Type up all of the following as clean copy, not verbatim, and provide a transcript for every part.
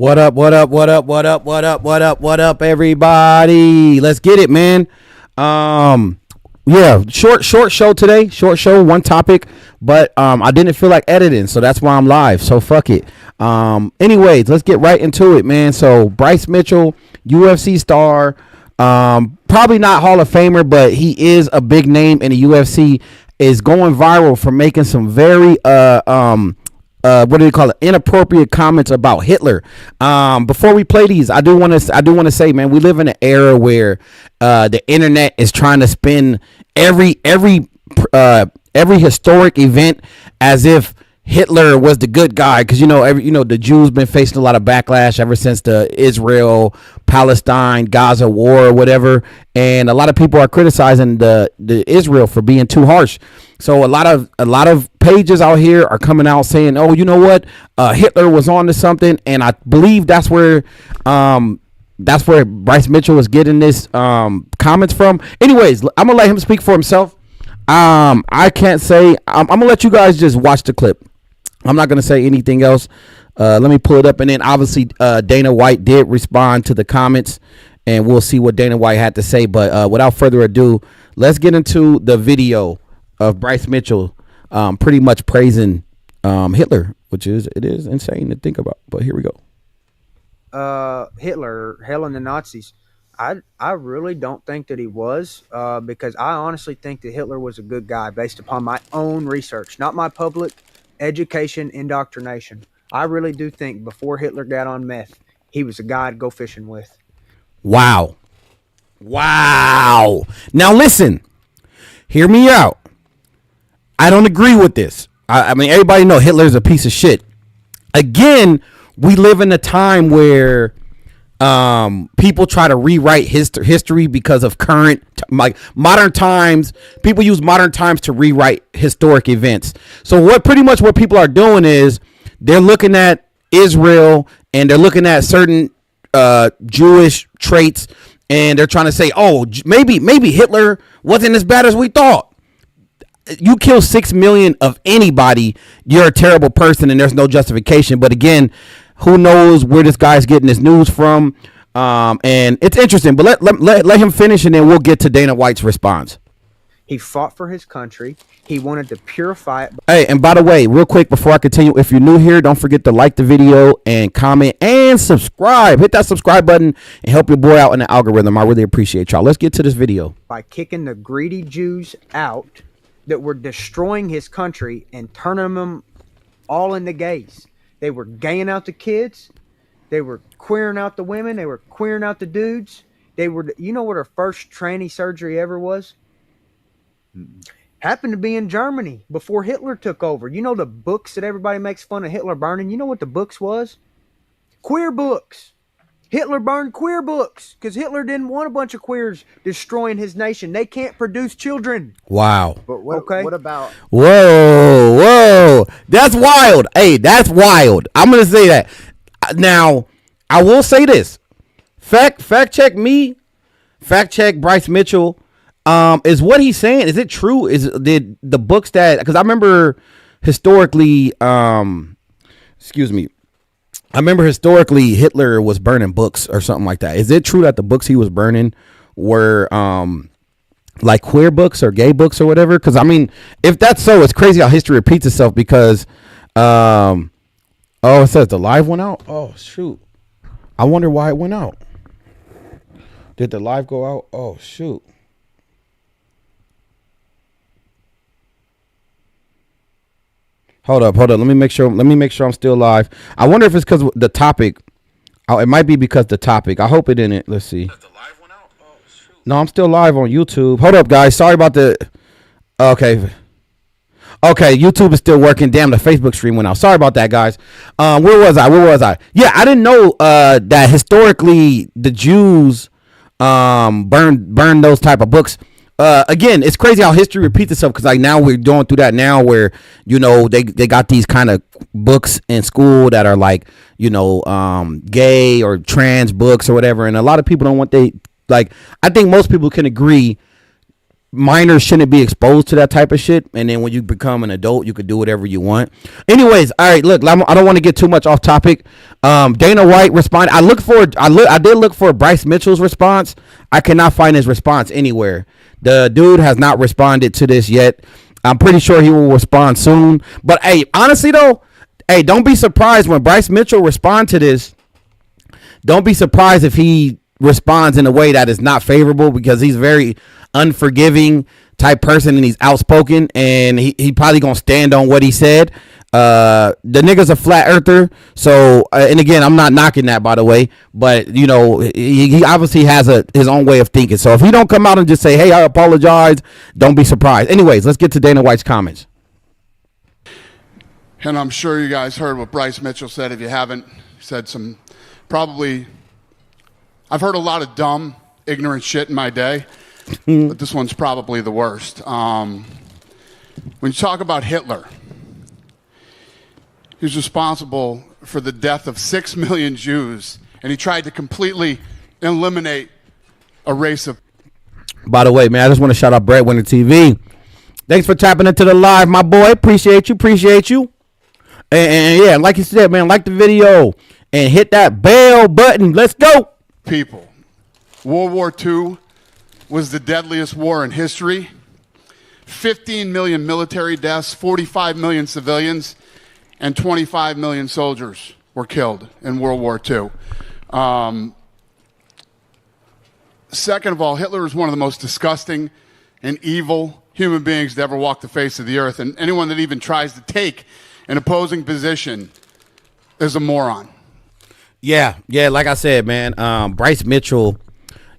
What up, what up, what up, what up, what up, what up, what up, everybody? Let's get it, man. Yeah, short show today. Short show, one topic, but I didn't feel like editing, so that's why I'm live. So fuck it. Anyways, let's get right into it, man. So Bryce Mitchell, UFC star, probably not Hall of Famer, but he is a big name in the UFC, is going viral for making some very what do they call it? Inappropriate comments about Hitler. Before we play these, I do want to say, man, we live in an era where the internet is trying to spin every historic event as if Hitler was the good guy, because the Jews been facing a lot of backlash ever since the Israel Palestine Gaza war or whatever, and a lot of people are criticizing the Israel for being too harsh. So a lot of pages out here are coming out saying, oh, you know what, Hitler was on to something, and I believe that's where Bryce Mitchell was getting this comments from. Anyways, I'm gonna let him speak for himself. I can't say. I'm gonna let you guys just watch the clip. I'm not gonna say anything else. Let me pull it up, and then obviously Dana White did respond to the comments, and we'll see what Dana White had to say. But without further ado, let's get into the video of Bryce Mitchell pretty much praising Hitler, which is insane to think about. But here we go. Hitler, hell in the Nazis. I really don't think that he was, because I honestly think that Hitler was a good guy based upon my own research, not my public education indoctrination. I really do think before Hitler got on meth, he was a guy I'd go fishing with. Wow. Now listen, hear me out. I don't agree with this. I mean, everybody know Hitler's a piece of shit. Again, we live in a time where people try to rewrite history because of current, like modern times. People use modern times to rewrite historic events. So what people are doing is they're looking at Israel and they're looking at certain Jewish traits, and they're trying to say, oh, maybe Hitler wasn't as bad as we thought. You kill 6 million of anybody, you're a terrible person, and there's no justification. But again, who knows where this guy's getting his news from? And it's interesting. But let him finish, and then we'll get to Dana White's response. He fought for his country. He wanted to purify it. Hey, and by the way, real quick before I continue, if you're new here, don't forget to like the video and comment and subscribe. Hit that subscribe button and help your boy out in the algorithm. I really appreciate y'all. Let's get to this video. By kicking the greedy Jews out that were destroying his country and turning them all into gays. They were gaying out the kids. They were queering out the women. They were queering out the dudes. They were, you know what her first tranny surgery ever was? Happened to be in Germany before Hitler took over. You know the books that everybody makes fun of Hitler burning? You know what the books was? Queer books. Hitler burned queer books because Hitler didn't want a bunch of queers destroying his nation. They can't produce children. Wow. But what about... Whoa. That's wild. Hey, that's wild. I'm going to say that. Now, I will say this. Fact check me. Fact check Bryce Mitchell. Is what he's saying, is it true? Did the books that... Because I remember historically... I remember historically Hitler was burning books or something like that. Is it true that the books he was burning were like queer books or gay books or whatever? Because I mean, if that's so, it's crazy how history repeats itself. Because it says the live went out. Oh shoot, I wonder why it went out. Did the live go out? Oh shoot. Hold up. Let me make sure I'm still live. I wonder if it's because the topic. Oh, it might be because the topic. I hope it didn't. Let's see. Does the live went out? Oh, shoot. No, I'm still live on YouTube. Hold up, guys. Sorry about the. Okay, YouTube is still working. Damn, the Facebook stream went out. Sorry about that, guys. Where was I? Yeah, I didn't know that historically the Jews burned those type of books. Again, it's crazy how history repeats itself, because like now we're going through that now where, they got these kind of books in school that are like, gay or trans books or whatever. And a lot of people don't want I think most people can agree minors shouldn't be exposed to that type of shit. And then when you become an adult, you could do whatever you want. Anyways, all right. Look, I don't want to get too much off topic. Dana White responded. I did look for Bryce Mitchell's response. I cannot find his response anywhere. The dude has not responded to this yet. I'm pretty sure he will respond soon. But hey, honestly though, hey, don't be surprised when Bryce Mitchell respond to this. Don't be surprised if he responds in a way that is not favorable, because he's very unforgiving type person and he's outspoken, and he probably gonna stand on what he said. The nigga's a flat earther, so and again, I'm not knocking that, by the way, but you know, he obviously has his own way of thinking. So if he don't come out and just say, hey, I apologize, don't be surprised. Anyways, let's get to Dana White's comments. And I'm sure you guys heard what Bryce Mitchell said. If you haven't, he said some probably, I've heard a lot of dumb, ignorant shit in my day, but this one's probably the worst. When you talk about Hitler, he was responsible for the death of 6 million Jews, and he tried to completely eliminate a race of... By the way, man, I just want to shout out Breadwinner TV. Thanks for tapping into the live, my boy. Appreciate you. And yeah, like you said, man, like the video and hit that bell button. Let's go. People. World War II was the deadliest war in history. 15 million military deaths, 45 million civilians, and 25 million soldiers were killed in World War II. Second of all, Hitler is one of the most disgusting and evil human beings to ever walk the face of the earth. And anyone that even tries to take an opposing position is a moron. Yeah, like I said, man, Bryce Mitchell,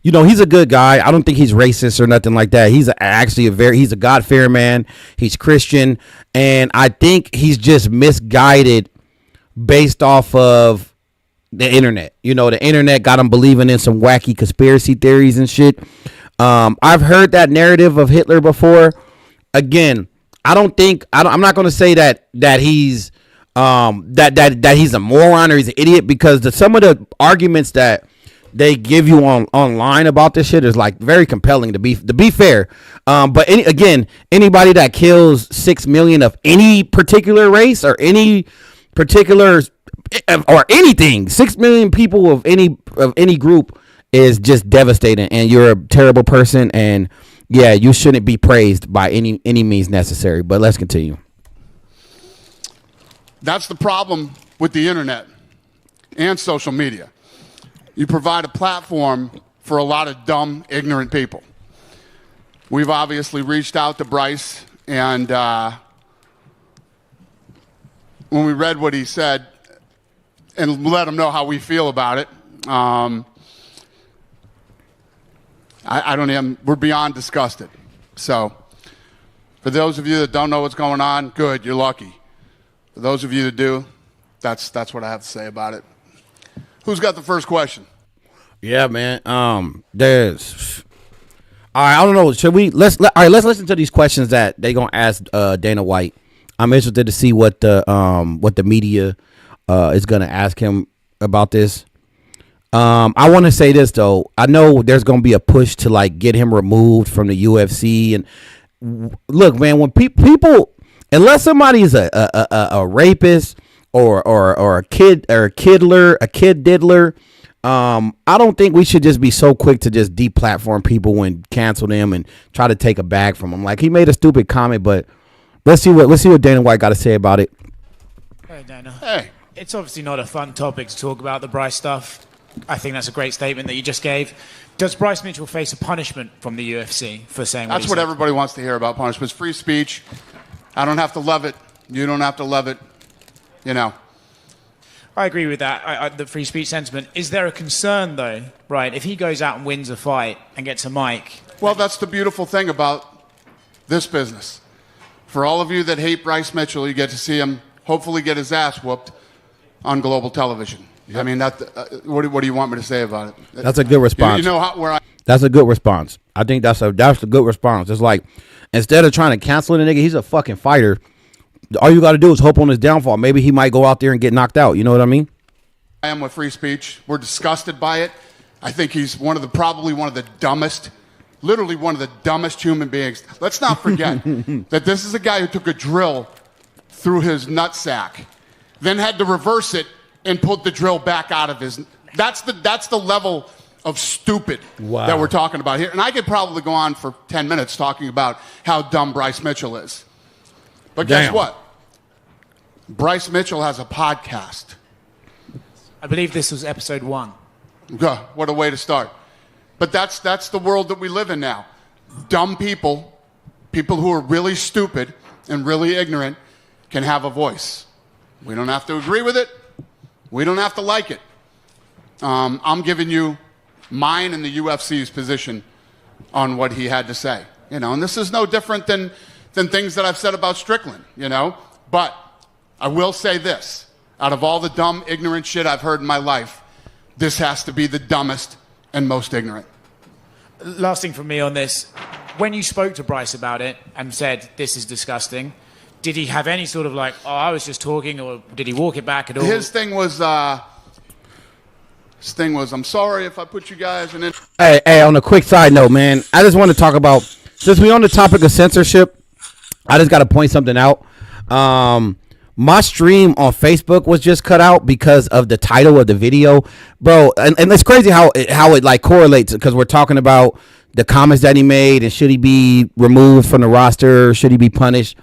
you know, he's a good guy. I don't think he's racist or nothing like that. He's he's a God-fearing man. He's Christian, and I think he's just misguided based off of the internet. You know, the internet got him believing in some wacky conspiracy theories and shit. I've heard that narrative of Hitler before. Again, I'm not going to say that he's that he's a moron or he's an idiot, because some of the arguments that they give you online about this shit is like very compelling, to be fair. But anybody that kills 6 million of any particular race or any particular or anything, 6 million people of any group is just devastating, and you're a terrible person, and yeah, you shouldn't be praised by any means necessary. But let's continue. That's the problem with the internet and social media. You provide a platform for a lot of dumb, ignorant people. We've obviously reached out to Bryce, and when we read what he said and let him know how we feel about it, we're beyond disgusted. So for those of you that don't know what's going on, good, you're lucky. For those of you that do, that's what I have to say about it. Who's got the first question? Yeah, man. There's. All right, I don't know. Should we let's listen to these questions that they gonna ask Dana White. I'm interested to see what the media is gonna ask him about this. I want to say this though. I know there's gonna be a push to like get him removed from the UFC. And look, man, when people, unless somebody is a rapist or a kid diddler, I don't think we should just be so quick to just deplatform people and cancel them and try to take a bag from them. Like, he made a stupid comment, but let's see what Dana White got to say about it. Hey, Dana. Hey. It's obviously not a fun topic to talk about, the Bryce stuff. I think that's a great statement that you just gave. Does Bryce Mitchell face a punishment from the UFC for saying what he said? That's what everybody wants to hear about punishments. Free speech. I don't have to love it. You don't have to love it. You know. I agree with that, the free speech sentiment. Is there a concern, though, right, if he goes out and wins a fight and gets a mic? Well, that's the beautiful thing about this business. For all of you that hate Bryce Mitchell, you get to see him hopefully get his ass whooped on global television. Yep. I mean, what do you want me to say about it? That's a good response. You know That's a good response. I think that's a good response. It's like, instead of trying to cancel the nigga, he's a fucking fighter. All you got to do is hope on his downfall. Maybe he might go out there and get knocked out. You know what I mean? I am with free speech. We're disgusted by it. I think he's probably one of the dumbest literally one of the dumbest human beings. Let's not forget that this is a guy who took a drill through his nutsack, then had to reverse it and put the drill back out of his. That's the level of stupid that we're talking about here. And I could probably go on for 10 minutes talking about how dumb Bryce Mitchell is. But guess what? Bryce Mitchell has a podcast. I believe this was episode 1. What a way to start. But that's the world that we live in now. Dumb people who are really stupid and really ignorant, can have a voice. We don't have to agree with it. We don't have to like it. I'm giving you mine and the UFC's position on what he had to say. And this is no different than things that I've said about Strickland, But I will say this. Out of all the dumb, ignorant shit I've heard in my life, this has to be the dumbest and most ignorant. Last thing from me on this. When you spoke to Bryce about it and said, this is disgusting, did he have any sort of like, oh, I was just talking, or did he walk it back at all? His thing was, I'm sorry if I put you guys in it. Hey, on a quick side note, man, I just want to talk about, since we're on the topic of censorship, I just got to point something out. My stream on Facebook was just cut out because of the title of the video, bro. And it's crazy how it like correlates, because we're talking about the comments that he made and should he be removed from the roster, should he be punished.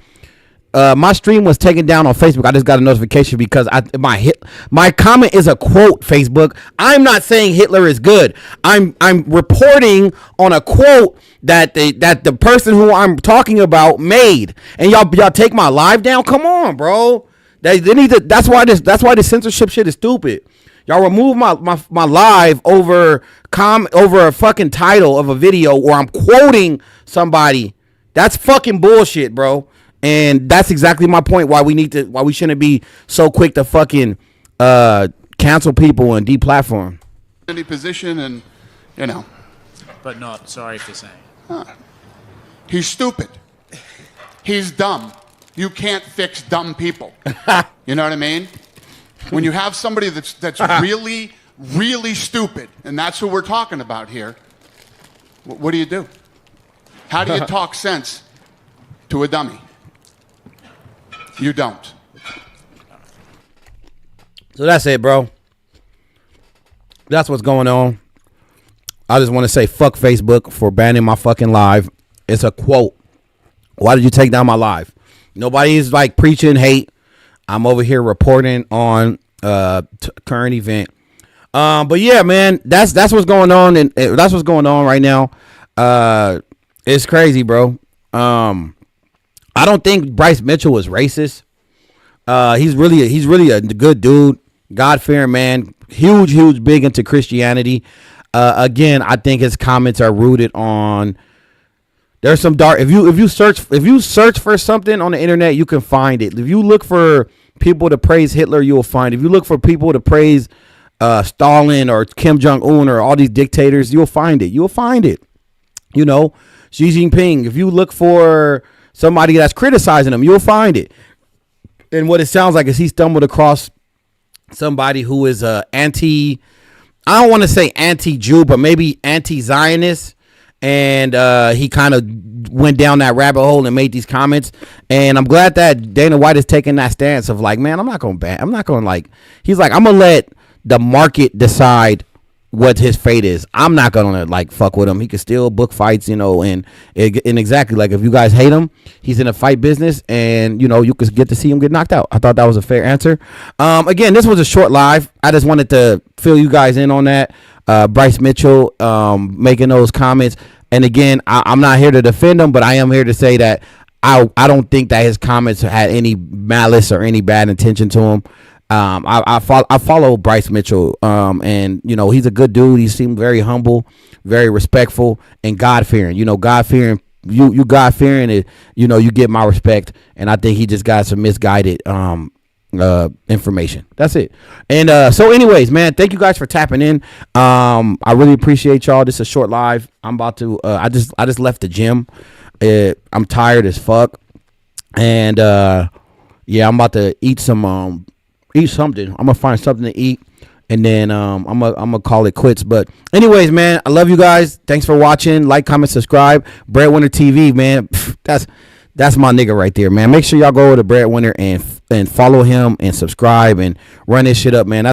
My stream was taken down on Facebook. I just got a notification because my comment is a quote. Facebook. I'm not saying Hitler is good. I'm reporting on a quote that the person who I'm talking about made, and y'all take my live down. Come on, bro. They need to. That's why the censorship shit is stupid. Y'all remove my live over a fucking title of a video where I'm quoting somebody. That's fucking bullshit, bro. And that's exactly my point. Why we shouldn't be so quick to fucking cancel people and deplatform. Any position, and But not sorry for saying. He's stupid. He's dumb. You can't fix dumb people. You know what I mean? When you have somebody that's really, really stupid, and that's who we're talking about here, what do? How do you talk sense to a dummy? You don't. So that's it, bro. That's what's going on. I just want to say fuck Facebook for banning my fucking live. It's a quote. Why did you take down my live? Nobody's like preaching hate. I'm over here reporting on current event. But yeah, man, that's what's going on, and that's what's going on right now. It's crazy, bro. I don't think Bryce Mitchell is racist. He's really a good dude, God-fearing man, huge, big into Christianity. Again, I think his comments are rooted on. There's some dark. If you search for something on the internet, you can find it. If you look for people to praise Hitler, you'll find it. If you look for people to praise Stalin or Kim Jong-un or all these dictators, you'll find it. Xi Jinping. If you look for somebody that's criticizing him, you'll find it. And what it sounds like is he stumbled across somebody who is I don't want to say anti-Jew, but maybe anti-Zionist. And he kind of went down that rabbit hole and made these comments. And I'm glad that Dana White is taking that stance of like, man, I'm not going to he's like, I'm going to let the market decide what his fate is. I'm not gonna like fuck with him. He can still book fights, and exactly like if you guys hate him, he's in a fight business, and you could get to see him get knocked out. I thought that was a fair answer. Again, this was a short live. I just wanted to fill you guys in on that. Bryce Mitchell making those comments, and again, I'm not here to defend him, but I am here to say that I don't think that his comments had any malice or any bad intention to him. I follow Bryce Mitchell, and he's a good dude. He seemed very humble, very respectful, and God fearing. God fearing. You God fearing it. You get my respect, and I think he just got some misguided information. That's it. And so, anyways, man, thank you guys for tapping in. I really appreciate y'all. This is a short live. I'm about to. I just left the gym. I'm tired as fuck, and yeah, I'm about to eat something. I'm gonna find something to eat and then I'm gonna call it quits. But anyways, man, I love you guys. Thanks for watching. Like, comment, subscribe. Breadwinner TV, man. That's my nigga right there, man. Make sure y'all go over to Breadwinner and follow him and subscribe and run this shit up, man.